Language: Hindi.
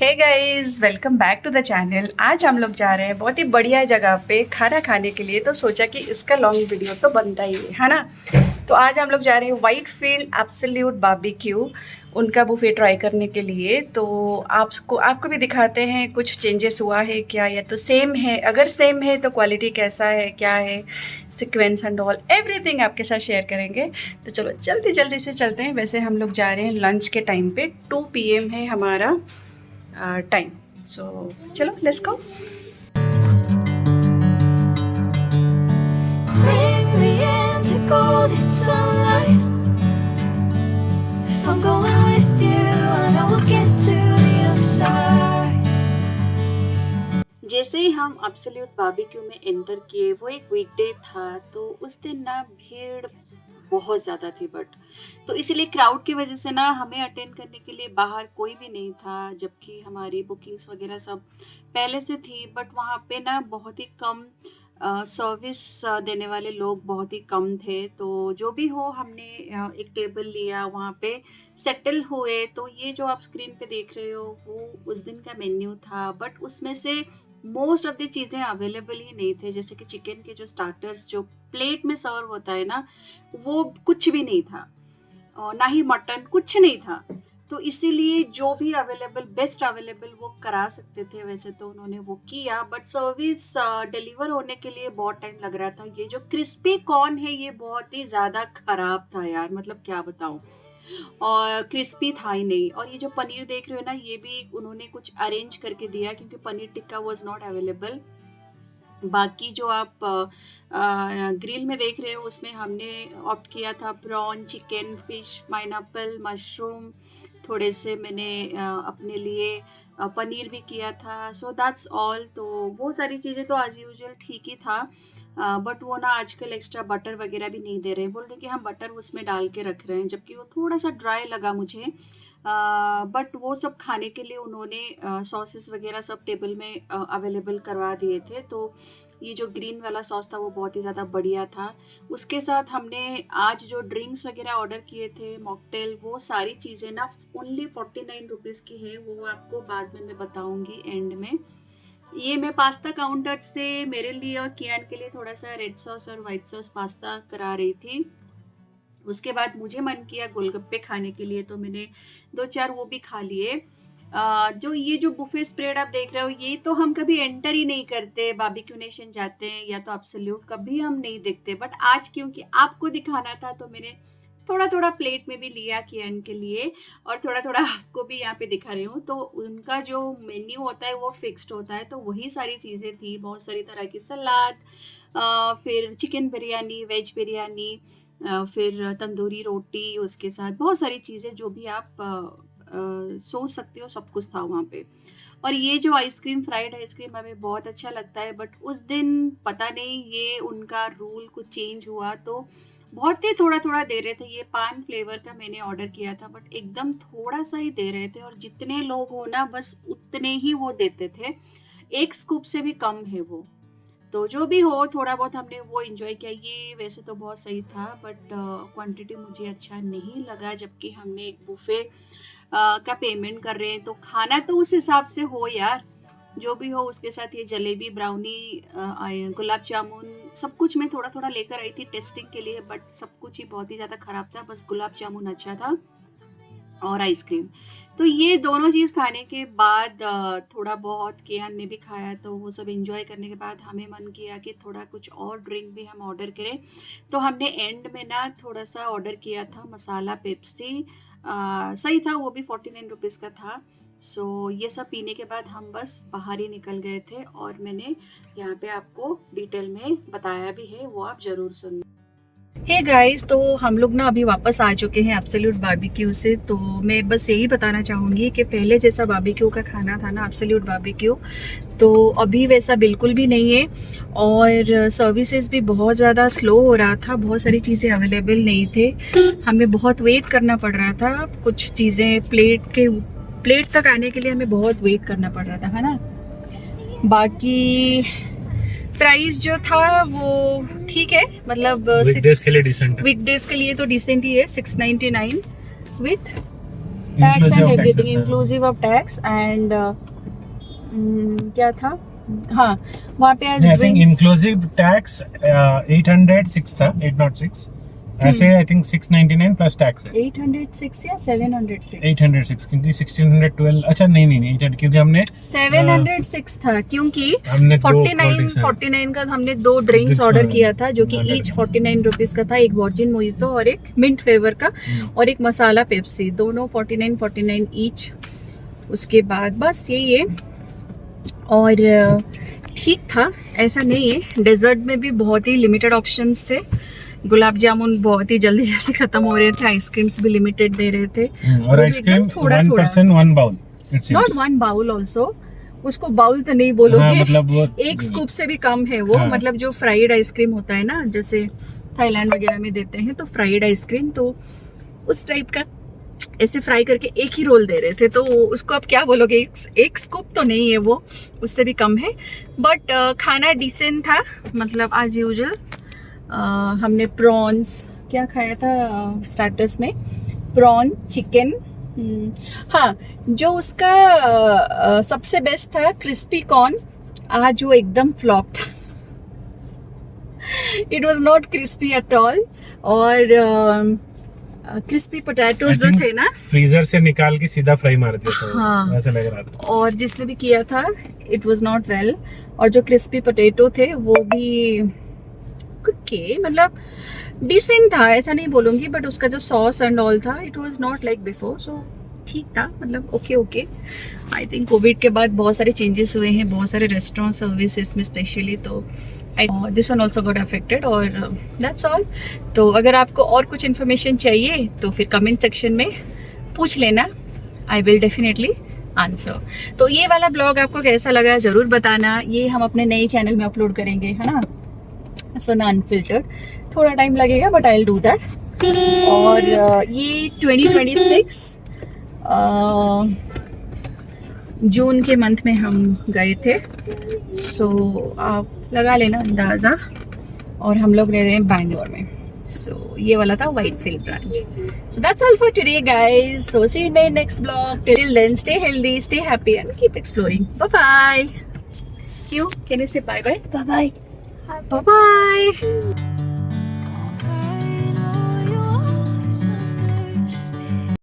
Hey guys, welcome back to the channel. आज हम लोग जा रहे हैं बहुत ही बढ़िया जगह पे खाना खाने के लिए। तो सोचा कि इसका लॉन्ग वीडियो तो बनता ही है ना। तो आज हम लोग जा रहे हैं व्हाइटफील्ड एब्सोल्यूट बारबेक्यू, उनका बुफे ट्राई करने के लिए। तो आपको भी दिखाते हैं कुछ चेंजेस हुआ है क्या, या तो सेम है। अगर सेम है तो क्वालिटी कैसा है, क्या है, सीक्वेंस एंड ऑल एवरीथिंग आपके साथ शेयर करेंगे। तो चलो जल्दी जल्दी से चलते हैं। वैसे हम लोग जा रहे हैं लंच के टाइम पे, 2 PM है हमारा टाइम। सो चलो let's go. Bring me into golden sunlight. If I'm going with you, I know we'll get to the other side. जैसे ही हम एब्सोल्यूट बारबेक्यू में एंटर किए, वो एक वीकडे था, तो उस दिन ना भीड़ बहुत ज़्यादा थी। बट तो इसीलिए क्राउड की वजह से ना हमें अटेंड करने के लिए बाहर कोई भी नहीं था, जबकि हमारी बुकिंग्स वगैरह सब पहले से थी। बट वहाँ पे ना बहुत ही कम सर्विस देने वाले लोग बहुत ही कम थे। तो जो भी हो, हमने एक टेबल लिया, वहाँ पे सेटल हुए। तो ये जो आप स्क्रीन पे देख रहे हो वो उस दिन का मेन्यू था। बट उसमें से मोस्ट ऑफ द चीज़ें अवेलेबल ही नहीं थे। जैसे कि चिकन के जो स्टार्टर्स जो प्लेट में सर्व होता है ना, वो कुछ भी नहीं था, और ना ही मटन, कुछ नहीं था। तो इसीलिए जो भी अवेलेबल, बेस्ट अवेलेबल वो करा सकते थे, वैसे तो उन्होंने वो किया। बट सर्विस डिलीवर होने के लिए बहुत टाइम लग रहा था। ये जो क्रिस्पी कॉर्न है ये बहुत ही ज़्यादा ख़राब था यार, मतलब क्या बताऊँ। और क्रिस्पी था ही नहीं। और ये जो पनीर देख रहे हो ना, ये भी उन्होंने कुछ अरेंज करके दिया, क्योंकि paneer tikka was not available. बाकी जो आप ग्रिल में देख रहे हो, उसमें हमने ऑप्ट किया था prawn, chicken, fish, pineapple, mushroom. थोड़े से मैंने अपने लिए पनीर भी किया था। So that's all. तो वो सारी चीज़ें तो एज यूजुअल ठीक ही था। बट वो ना आजकल एक्स्ट्रा बटर वगैरह भी नहीं दे रहे हैं। बोल रहे कि हम बटर उसमें डाल के रख रहे हैं, जबकि वो थोड़ा सा ड्राई लगा मुझे। बट वो सब खाने के लिए उन्होंने सॉसेस वगैरह सब टेबल में अवेलेबल करवा दिए थे। तो ये जो ग्रीन वाला सॉस था वो बहुत ही ज़्यादा बढ़िया था। उसके साथ हमने आज जो ड्रिंक्स वगैरह ऑर्डर किए थे, मॉकटेल, वो सारी चीज़ें ना ओनली 49 रुपीज़ की है। वो आपको बाद में मैं बताऊंगी एंड में। ये मैं पास्ता काउंटर से मेरे लिए और कियान के लिए थोड़ा सा रेड सॉस और वाइट सॉस पास्ता करा रही थी। उसके बाद मुझे मन किया गोलगप्पे खाने के लिए, तो मैंने 2-4 वो भी खा लिए। जो ये जो बुफे स्प्रेड आप देख रहे हो, ये तो हम कभी एंटर ही नहीं करते। बारबेक्यू नेशन जाते हैं या तो एब्सोल्यूट, कभी हम नहीं देखते। बट आज क्योंकि आपको दिखाना था, तो मैंने थोड़ा थोड़ा प्लेट में भी लिया कियान के लिए, और थोड़ा थोड़ा आपको भी यहाँ पे दिखा रही हूँ। तो उनका जो मेन्यू होता है वो फिक्स्ड होता है, तो वही सारी चीज़ें थी। बहुत सारी तरह की सलाद, फिर चिकन बिरयानी, वेज बिरयानी, फिर तंदूरी रोटी, उसके साथ बहुत सारी चीज़ें जो भी आप सोच सकते हो, सब कुछ था वहाँ पे। और ये जो आइसक्रीम, फ्राइड आइसक्रीम हमें बहुत अच्छा लगता है। बट उस दिन पता नहीं ये उनका रूल कुछ चेंज हुआ, तो बहुत ही थोड़ा थोड़ा दे रहे थे। ये पान फ्लेवर का मैंने ऑर्डर किया था, बट एकदम थोड़ा सा ही दे रहे थे। और जितने लोग हो ना, बस उतने ही वो देते थे, एक स्कूप से भी कम है वो। तो जो भी हो, थोड़ा बहुत हमने वो एंजॉय किया। ये वैसे तो बहुत सही था, बट क्वांटिटी मुझे अच्छा नहीं लगा। जबकि हमने एक बुफे का पेमेंट कर रहे हैं, तो खाना तो उस हिसाब से हो यार। जो भी हो, उसके साथ ये जलेबी, ब्राउनी, गुलाब जामुन, सब कुछ मैं थोड़ा थोड़ा लेकर आई थी टेस्टिंग के लिए। बट सब कुछ ही बहुत ही ज़्यादा ख़राब था, बस गुलाब जामुन अच्छा था और आइसक्रीम। तो ये दोनों चीज़ खाने के बाद थोड़ा बहुत कियान ने भी खाया। तो वो सब एंजॉय करने के बाद हमें मन किया कि थोड़ा कुछ और ड्रिंक भी हम ऑर्डर करें। तो हमने एंड में ना थोड़ा सा ऑर्डर किया था मसाला पेप्सी। सही था, वो भी 49 रुपीज़ का था। सो ये सब पीने के बाद हम बस बाहर ही निकल गए थे, और मैंने यहाँ पे आपको डिटेल में बताया भी है, वो आप ज़रूर सुन। हे गाइस, तो हम लोग ना अभी वापस आ चुके हैं एब्सोल्यूट बारबेक्यू से। तो मैं बस यही बताना चाहूँगी कि पहले जैसा बारबेक्यू का खाना था ना, एब्सोल्यूट बारबेक्यू, तो अभी वैसा बिल्कुल भी नहीं है। और सर्विसेज भी बहुत ज़्यादा स्लो हो रहा था, बहुत सारी चीज़ें अवेलेबल नहीं थे, हमें बहुत वेट करना पड़ रहा था। कुछ चीज़ें प्लेट तक आने के लिए हमें बहुत वेट करना पड़ रहा था, है ना। बाकी प्राइस जो था वो ठीक है, मतलब वीकडेज के लिए डिसेंट है। वीकडेज के लिए तो डिसेंट ही है। 699 with tax and Inclusive of everything, taxes, हाँ। इंक्लूसिव ऑफ टैक्स एंड क्या था, हाँ वहाँ पे as I think drinks, inclusive tax 806 था, 806 ऐसे आई थिंक 699 प्लस टैक्स है 806 या 706, 806 क्योंकि 1612 अच्छा नहीं 800 क्योंकि हमने 706 था क्योंकि हमने 49 का हमने 2 ड्रिंक्स Drinks ऑर्डर मंगाए। किया था जो कि मंगाए ईच थे। 49 रुपीज का था, एक वर्जिन मोहितो और एक मिंट फ्लेवर का और एक मसाला पेप्सी, दोनों 49 ईच। उसके बाद बस यही है और ठीक था, ऐसा नहीं है। डेजर्ट में भी बहुत ही लिमिटेड ऑप्शंस थे, गुलाब जामुन बहुत ही जल्दी जल्दी खत्म हो रहे थे, आइसक्रीम्स भी लिमिटेड दे रहे थे और वो भी आइसक्रीम एकदम थोड़ा 1 थोड़ा, person 1 bowl it not seems. 1 bowl also, उसको बाउल तो नहीं बोलोगे, हाँ, मतलब वो एक स्कूप से भी कम है वो। हाँ। मतलब जो फ्राइड आइसक्रीम होता है ना, जैसे थाईलैंड वगैरह में देते हैं तो फ्राइड आइसक्रीम, तो उस टाइप का ऐसे फ्राई करके एक ही रोल दे रहे थे, तो उसको आप क्या बोलोगे, एक स्कूप तो नहीं है वो, उससे भी कम है। बट खाना डिसेंट था, मतलब एज यूजुअल। हमने प्रॉन्स क्या खाया था स्टार्टर्स में, प्रॉन चिकन, हाँ जो उसका सबसे बेस्ट था क्रिस्पी कॉर्न, आज वो एकदम फ्लॉप था, it was not crispy at all. और क्रिस्पी पोटैटोज जो थे ना, फ्रीजर से निकाल के सीधा फ्राई मार दिया था, हाँ। ऐसा लग रहा था। और जिसने भी किया था इट वाज नॉट वेल, और जो क्रिस्पी पोटैटो थे वो भी ओके, मतलब डिसेंट था, ऐसा नहीं बोलूँगी, बट उसका जो सॉस एंड ऑल था it was not like before, so ठीक था, मतलब ओके। आई थिंक कोविड के बाद बहुत सारे चेंजेस हुए हैं, बहुत सारे रेस्टोरेंट सर्विसेज में स्पेशली, तो this one also got affected, और दैट्स ऑल। तो अगर आपको और कुछ इन्फॉर्मेशन चाहिए तो फिर कमेंट सेक्शन में पूछ लेना, आई विल डेफिनेटली आंसर। तो ये वाला ब्लॉग आपको कैसा लगा ज़रूर बताना, ये हम अपने नए चैनल में अपलोड करेंगे, है ना, सो अनफिल्टर्ड, थोड़ा टाइम लगेगा but I will do that. और ये 2026 जून के मंथ में हम गए थे, सो आप लगा लेना अंदाज़ा, और हम लोग रह रहे हैं बैंगलोर में, सो ये वाला था Whitefield branch. So that's all for today guys, so see you in my next blog, till then stay healthy, stay happy and keep exploring, bye bye. Can you say bye bye, Bye bye. Bye bye.